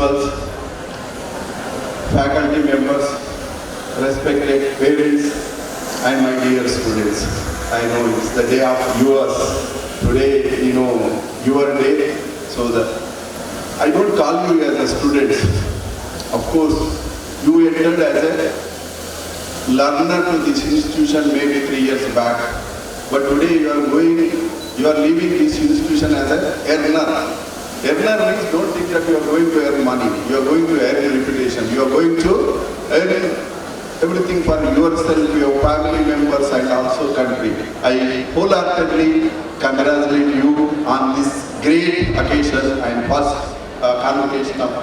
principals, faculty members, respected parents, and my dear students. I know it's the day of yours. Today, your day. So that I don't call you as a student. Of course, you entered as a learner to this institution maybe 3 years back. But today you are leaving this institution as an earner. Earner means don't think that you are going to earn money. You are going to earn reputation. You are going to earn everything for yourself, your family members, and also country. I wholeheartedly congratulate you on this great occasion and first convocation of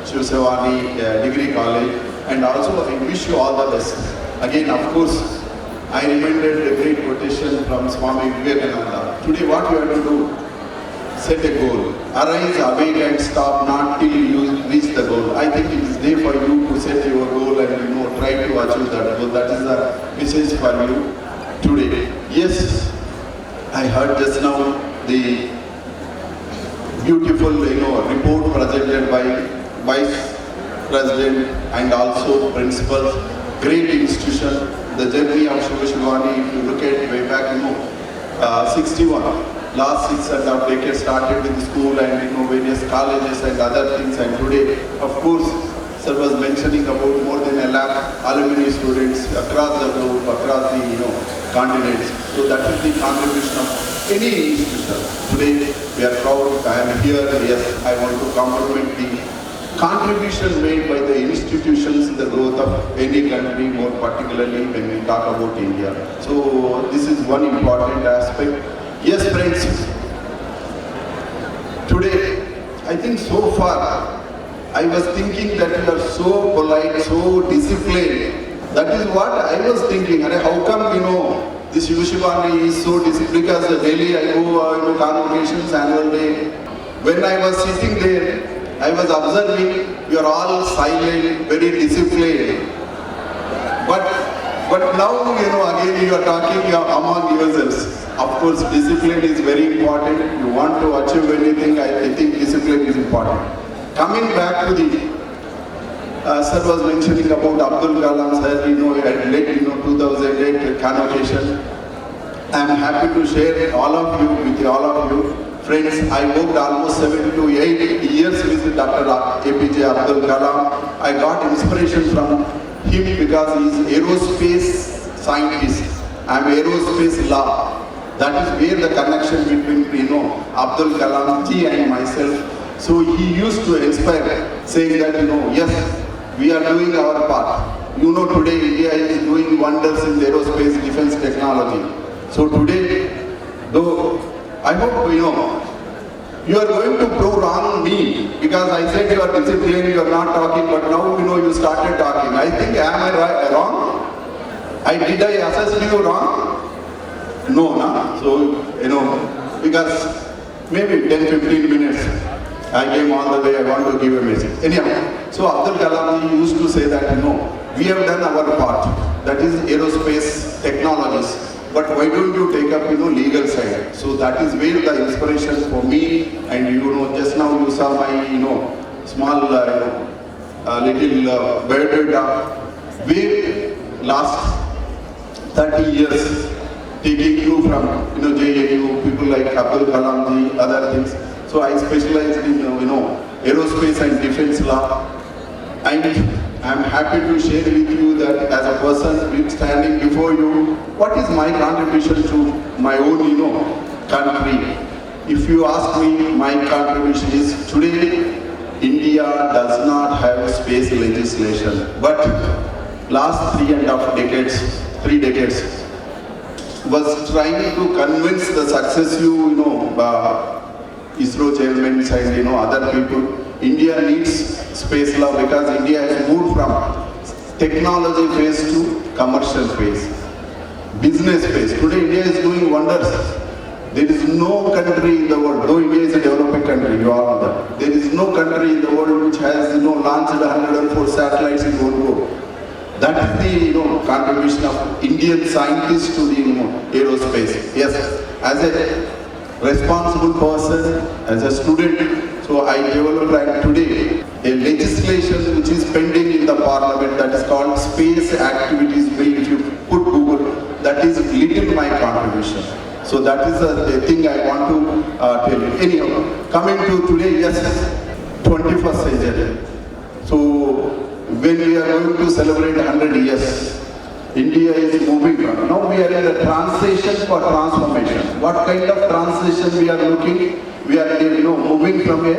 Sivani Degree College, and also I wish you all the best. Again, of course, I remembered the great quotation from Swami Vivekananda. Today, what you have to do? Set a goal. Arise, awake, and stop not till you reach the goal. I think it is there for you to set your goal and try to achieve that goal. That is the message for you today. Yes, I heard just now the beautiful report presented by Vice President and also principals. Great institution. The journey of Sivani, if you look at way back, 61. Last 6.5 decades started with school and various colleges and other things, and today, of course, sir was mentioning about more than 1 lakh alumni students across the globe, across the continents. So that is the contribution of any institution. Today we are proud. I am here. Yes, I want to compliment the contribution made by the institutions in the growth of any country, more particularly when we talk about India. So this is one important aspect. Yes, friends, today, I think so far, I was thinking that you are so polite, so disciplined. That is what I was thinking. And how come, this Sivani is so disciplined? Because daily I go, convocations, annual day. When I was sitting there, I was observing, you are all silent, very disciplined. But now, again you are talking among yourselves. Of course, discipline is very important. You want to achieve anything, I think discipline is important. Coming back to the, sir was mentioning about Abdul Kalam, sir, he had led 2008 convocation. I am happy to share all of you with all of you. Friends, I worked almost 7 to 8 years with Dr. APJ Abdul Kalam. I got inspiration from him because he is aerospace scientist. I am aerospace law. That is where the connection between Abdul Kalam ji and myself. So he used to inspire, saying that yes, we are doing our part. Today India is doing wonders in aerospace defense technology. So today, though I hope you are going to prove wrong me, because I said you are disciplined, you are not talking, but now you started talking. I think, am I wrong? Did I assess you wrong? No, nah. So, because maybe 10-15 minutes I came all the way, I want to give a message. Anyhow, so Abdul Kalam used to say that, we have done our part, that is aerospace technologies, but why don't you take up, legal side? So that is where the inspiration for me, and just now you saw my, small, little biodata, where last 30 years, taking you from JNU, people like Abdul Kalam ji, other things. So I specialized in aerospace and defense law, and I am happy to share with you that as a person standing before you, what is my contribution to my own country. If you ask me, my contribution is today India does not have space legislation, but last 3 decades was trying to convince the successive, ISRO chairmen and other people. India needs space law because India has moved from technology phase to commercial phase, business phase. Today India is doing wonders. There is no country in the world, though India is a developing country, you all know that. There is no country in the world which has launched 104 satellites in one go. That is the contribution of Indian scientists to the aerospace. Yes, as a responsible person, as a student, So I developed, and today a legislation which is pending in the parliament that is called Space Activities Bill. If you put Google, that is little my contribution. So that is the thing I want to tell you. Anyhow, coming to today, yes, 21st century. So when we are going to celebrate 100 years, India is moving on. Now we are in a transition for transformation. What kind of transition we are looking? We are moving from a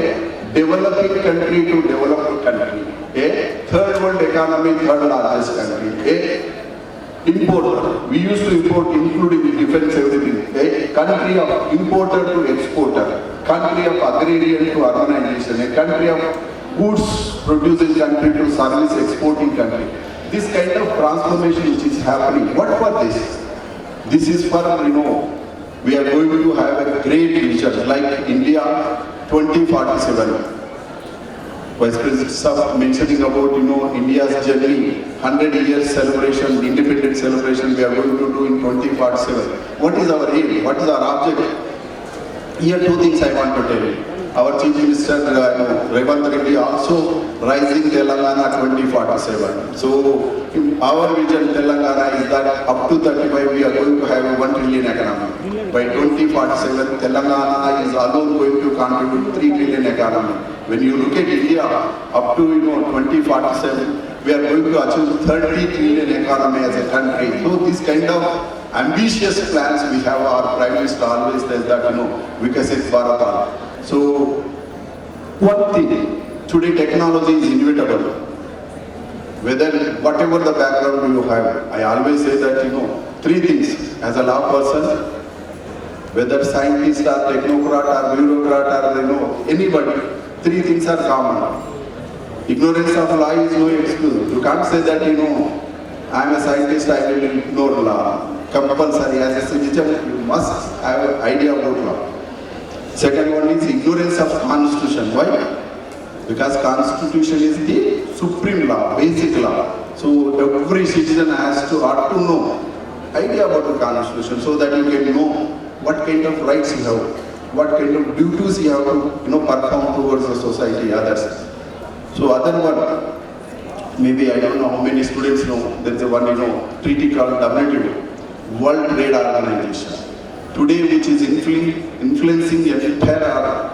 developing country to developed country. A third world economy, third largest country. A importer. We used to import including defense, everything. A country of importer to exporter. Country of agrarian to urbanization. A country of goods producing country to service exporting country. This kind of transformation which is happening. What for this? This is for, we are going to have a great future like India 2047. Vice President Siva mentioning about, India's journey, 100 years celebration, independence celebration we are going to do in 2047. What is our aim? What is our object? Here two things I want to tell you. Our Chief Minister Revant Reddy also rising Telangana 2047. So our vision Telangana is that up to 35 we are going to have a 1 trillion economy. By 2047 Telangana is alone going to contribute 3 trillion economy. When you look at India up to 2047 we are going to achieve 30 trillion economy as a country. So this kind of ambitious plans we have. Our Prime Minister always says that Vikasit Bharat. So, one thing, today technology is inevitable. Whatever the background you have, I always say that, three things as a law person, whether scientist or technocrat or bureaucrat or, anybody, three things are common. Ignorance of law is no excuse. You can't say that, I am a scientist, I will ignore law. Compulsory, as a citizen, you must have an idea about law. Second one is ignorance of Constitution. Why? Because Constitution is the supreme law, basic law. So every citizen ought to know idea about the Constitution so that you can know what kind of rights you have, what kind of duties you have to perform towards the society, others. So other one, maybe I don't know how many students know, there is a one treaty called WTO, World Trade Organization. Today, which is influencing the entire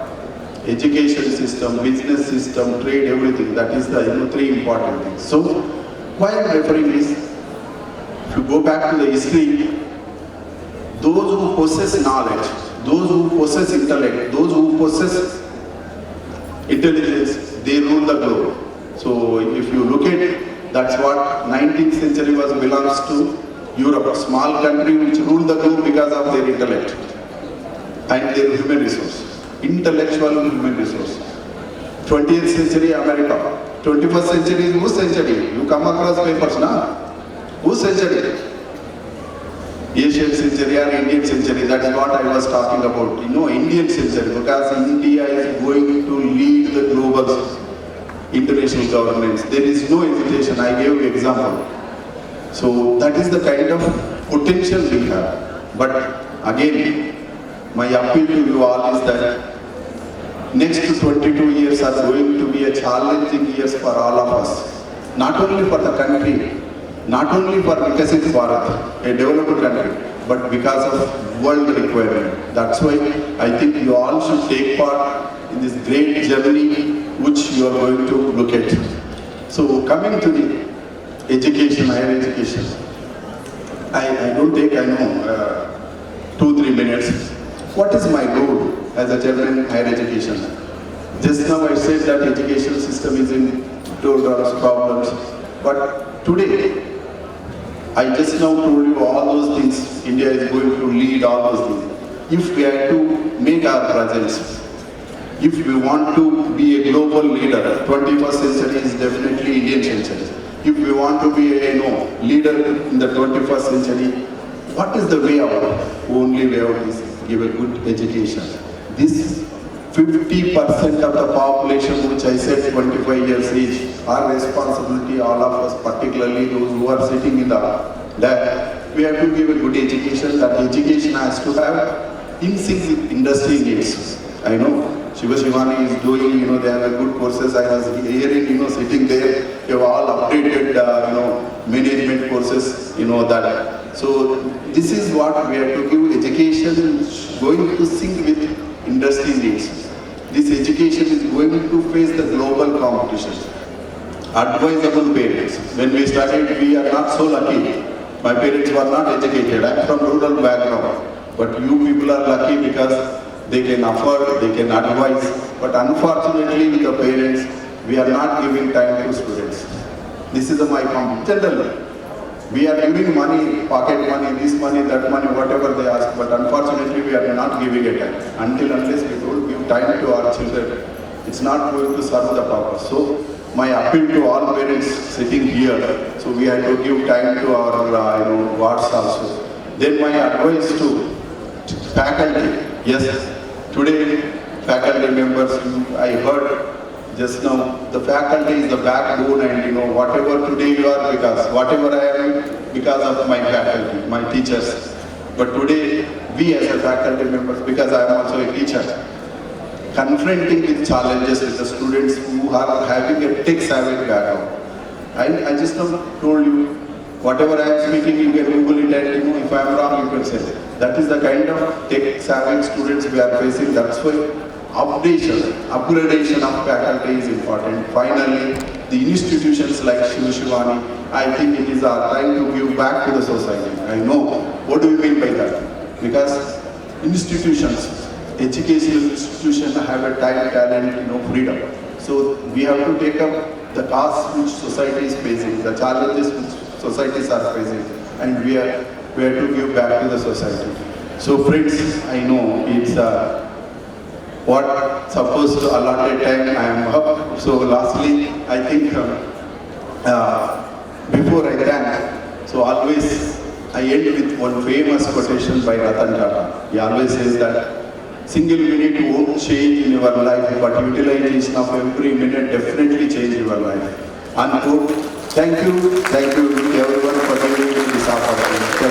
education system, business system, trade, everything. That is the three important things. So, why I am referring is, if you go back to the history, those who possess knowledge, those who possess intellect, those who possess intelligence, they rule the globe. So, if you look at it, that's what 19th century belongs to. Europe, a small country which ruled the globe because of their intellect and their human resource, intellectual human resource. 20th century America, 21st century is whose century? You come across papers, na? Whose century? Asian century or Indian century, that is what I was talking about. Indian century, because India is going to lead the global international governance. There is no hesitation. I gave you example. So that is the kind of potential we have. But again, my appeal to you all is that next 22 years are going to be a challenging years for all of us. Not only for the country, not only for Vikasit Bharat, a developed country, but because of world requirement. That's why I think you all should take part in this great journey which you are going to look at. So coming to the education, higher education. I don't take, 2-3 minutes. What is my role as a chairman in higher education? Just now I said that education system is in doldrums, problems. But today, I just now told you all those things. India is going to lead all those things. If we are to make our presence, if we want to be a global leader, 21st century is definitely Indian century. If we want to be a leader in the 21st century, what is the way out? Only way out is give a good education. This 50% of the population, which I said 25 years age, our responsibility, all of us, particularly those who are sitting in the lab, we have to give a good education. That education has to have in sync with industry needs. I know Sivani is doing, they have a good courses. I was hearing, sitting there, you have all updated, management courses, that. So this is what we have to give education going to sync with industry needs. This education is going to face the global competition. Advisable parents. When we started, we are not so lucky. My parents were not educated. I am from rural background. But you people are lucky because they can afford, they can advise. But unfortunately, with the parents, we are not giving time to students. This is my comment. Generally, we are giving money, pocket money, this money, that money, whatever they ask. But unfortunately, we are not giving it time. Unless we don't give time to our children, it's not going to serve the purpose. So, my appeal to all parents sitting here, so we have to give time to our wards also. Then my advice to faculty, yes, today faculty members, I heard just now, the faculty is the backbone and whatever today you are because, whatever I am because of my faculty, my teachers. But today, we as a faculty members, because I am also a teacher, confronting with challenges with the students who are having a tech-savvy background. I just now told you, whatever I am speaking, you can Google it and if I am wrong, you can say. That is the kind of tech-savvy students we are facing. That's why upgradation of faculty is important. Finally, the institutions like Sivani, I think it is our time to give back to the society. I know. What do you mean by that? Because institutions, educational institutions have a time, talent, freedom. So we have to take up the tasks which society is facing, the challenges which societies are facing, and we have to give back to the society. So friends, I know it's what supposed to allotted time I am up. So lastly, I think before I thank, so always I end with one famous quotation by Ratan Tata. He always says that single minute won't change in your life, but utilization of every minute definitely change your life. Unquote. Thank you everyone for giving me this opportunity.